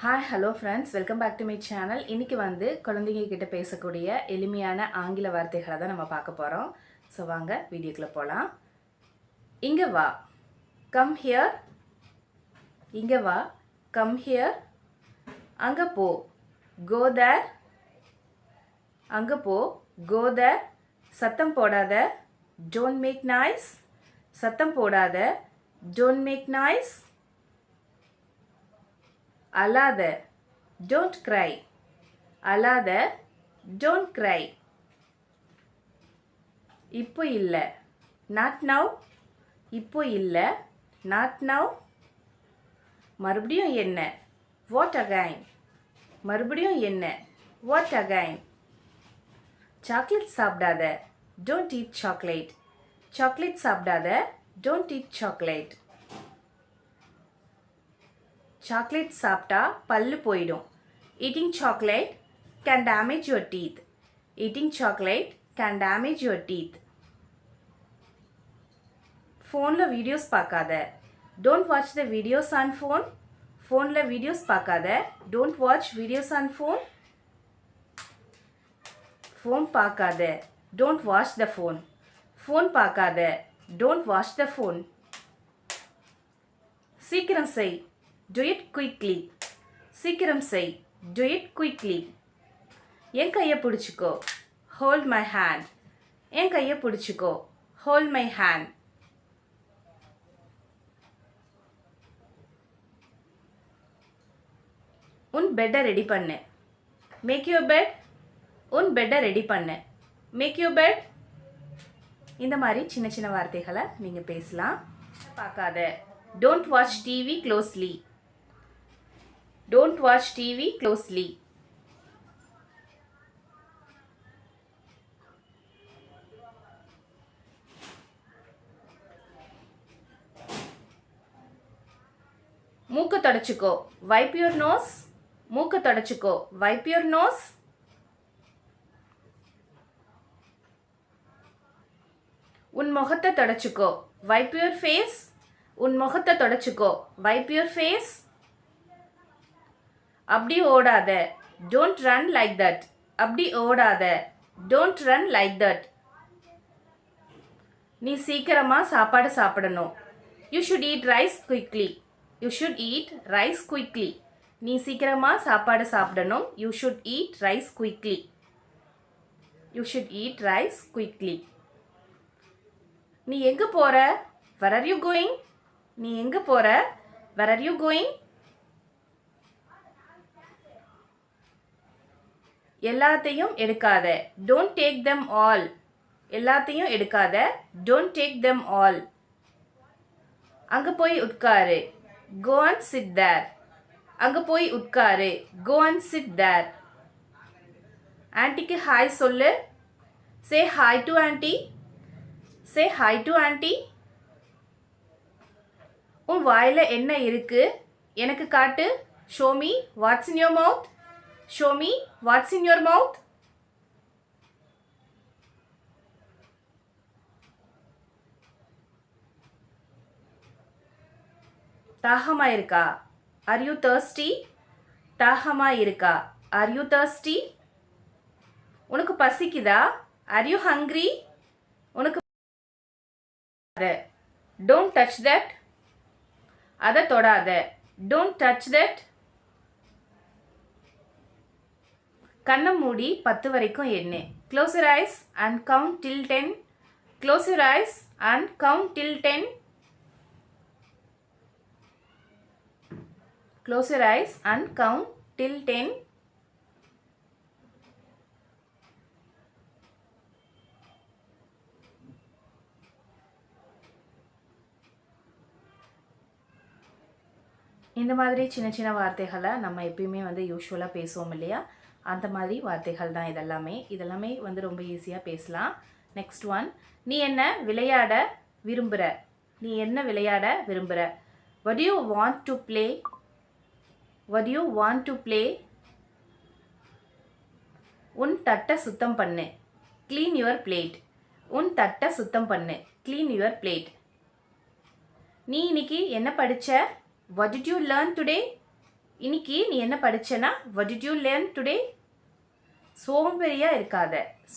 Hi hello friends, welcome back to my channel. இன்றைக்கி குழந்தைங்க கிட்ட பேசக்கூடிய எளிமையான ஆங்கில வார்த்தைகளை தான் நம்ம பார்க்க போகிறோம். ஸோ வாங்க வீடியோக்குள்ளே போகலாம். இங்கே வா, கம் ஹியர். இங்கே வா, கம் ஹியர். அங்கே போ, கோ தேர். அங்கே போ, கோ தேர். சத்தம் போடாத, டோன்ட் மேக் நாய்ஸ். சத்தம் போடாத, டோன்ட் மேக் நாய்ஸ். அழாத, don't cry. அழாத, don't cry. இப்போ இல்லை, not now. இப்போ இல்லை, not now. மறுபடியும் என்ன, what again. மறுபடியும் என்ன, what again. சாக்லேட் சாப்பிடாத, don't eat chocolate. சாக்லேட் சாப்பிடாத, don't eat chocolate. சாக்லேட் சாப்பிட்டா பல்லு போயிடும். Eating chocolate can damage your teeth. Eating chocolate can damage your teeth. ஃபோனில் வீடியோஸ் பார்க்காத, don't watch the videos on phone. ஃபோனில் வீடியோஸ் பார்க்காத, don't watch videos on phone. Phone பார்க்காத, don't watch the phone. Phone பார்க்காத, don't watch the phone. சீக்கிரம் செய், do it quickly. சீக்கிரம் செய், do it quickly. என் கையை பிடிச்சிக்கோ, hold my hand. என் கையை பிடிச்சிக்கோ, hold my hand. உன் பெட்டை ரெடி பண்ணு, make your bed. உன் பெட்டை ரெடி பண்ணு, make your bed. இந்த மாதிரி சின்ன சின்ன வார்த்தைகளை நீங்கள் பேசலாம். பார்க்காத, don't watch TV closely. Don't watch TV closely. மூக்கு தொடச்சுக்கோ, wipe your nose. மூக்கு தொடச்சுக்கோ, wipe your nose. உன் முகத்தை தொடச்சுக்கோ, wipe your face. உன் முகத்தை தொடச்சுக்கோ, wipe your face. அப்படி ஓடாத, don't run like that. அப்படி ஓடாத, don't run like that. நீ சீக்கிரமா சாப்பாடு சாப்பிடணும். You should eat rice quickly. You should eat rice quickly. நீ சீக்கிரமா சாப்பாடு சாப்பிடணும். You should eat rice quickly. You should eat rice quickly. நீ எங்க போற? Where are you going? நீ எங்க போற? Where are you going? எல்லாத்தையும் எடுக்காத, don't take them all. எல்லாத்தையும் எடுக்காத, don't take them all. அங்க போய் உட்காரு, go and sit there. அங்க போய் உட்காரு, go and sit there. ஆன்ட்டிக்கு ஹாய் சொல்லு, say hi to auntie. say hi to auntie. உன் வாயில என்ன இருக்கு, எனக்கு காட்டு, show me what's in your mouth. Show me what's in your mouth. தாகமா இருக்கா, are you thirsty? தாகமா இருக்கா, are you thirsty? உனக்கு பசிக்குதா, are you hungry? உனக்கு don't touch that. அதை தொடாத, don't touch that. கண்ணை மூடி 10 வரைக்கும் எண்ணு. Close your eyes and count till 10. Close your eyes and count till 10. Close your eyes and count till 10. இந்த மாதிரி சின்ன சின்ன வார்த்தைகளை நம்ம எப்பயுமே யூஸ்வலாக பேசுவோம் இல்லையா, அந்த மாதிரி வார்த்தைகள் தான் இதெல்லாமே ரொம்ப ஈஸியாக பேசலாம். நெக்ஸ்ட் ஒன், நீ என்ன விளையாட விரும்புகிற? நீ என்ன விளையாட விரும்புகிற? what do you want to play? what do you want to play? உன் தட்டை சுத்தம் பண்ணு, clean your plate. உன் தட்டை சுத்தம் பண்ணு, clean your plate. நீ இன்னைக்கு என்ன படிச்ச? what did you learn today? இன்னைக்கு நீ என்ன படிச்சேனா? what did you learn today?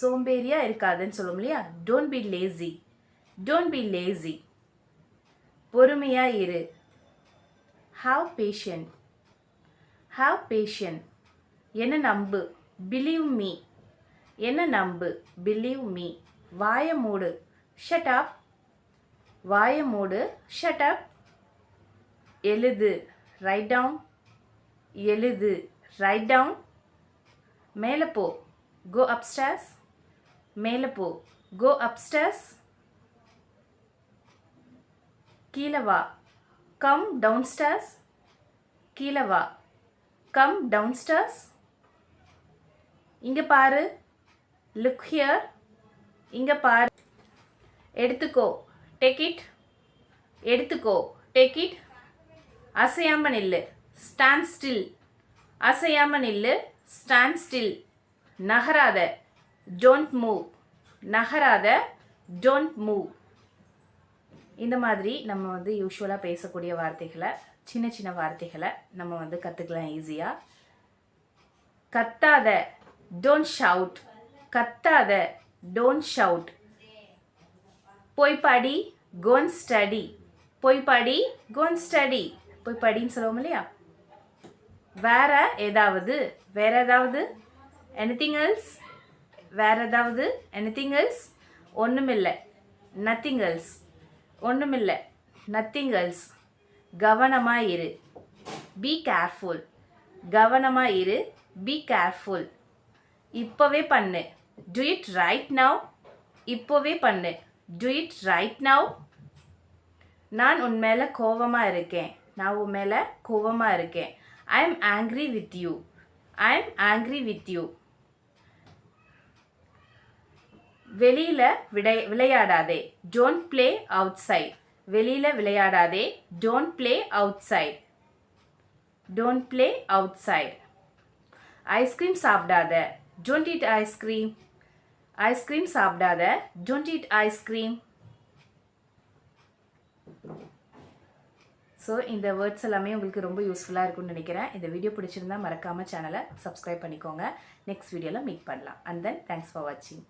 சோம்பேறியா இருக்காதன்னு சொல்லும் இல்லையா? don't be lazy. பொறுமையா இரு. have patient. என்ன நம்பு. believe me. வாய மூடு. shut up. எழுது. write down. மேலே போ. go upstairs. கீழே வா. come downstairs. இங்க பாரு. look here. இங்க பாரு. எடுத்துக்கோ. take it. அசையாம நில்லு. stand still. நகராத. don't move. இந்த மாதிரி நம்ம வந்து யூஷுவலாக பேசக்கூடிய வார்த்தைகளை, சின்ன வார்த்தைகளை நம்ம வந்து கற்றுக்கலாம் ஈஸியாக. கத்தாத. don't shout. போய் படி. go and study. போய் படின்னு சொல்லுவோம் இல்லையா? வேற ஏதாவது. anything else? ஒண்ணுமில்லை. nothing else. கவனமா இரு. be careful. இப்பவே பண்ணு. do it right now. நான் உன் மேல கோவமா இருக்கேன். I am angry with you. வெளியில விளையாடாதே. don't play outside. ஐஸ்கிரீம் சாப்பிடாத. don't eat ஐஸ்கிரீம் சாப்பிடாத. don't eat ice cream. ஸோ இந்த வேர்ட்ஸ் எல்லாமே உங்களுக்கு ரொம்ப யூஸ்ஃபுல்லாக இருக்கும்னு நினைக்கிறேன். இந்த வீடியோ பிடிச்சிருந்தா மறக்காமல் சேனலை சப்ஸ்கிரைப் பண்ணிக்கோங்க. நெக்ஸ்ட் வீடியோவில் மீட் பண்ணலாம். அண்ட் தென் தேங்க்ஸ் ஃபார் வாட்சிங்.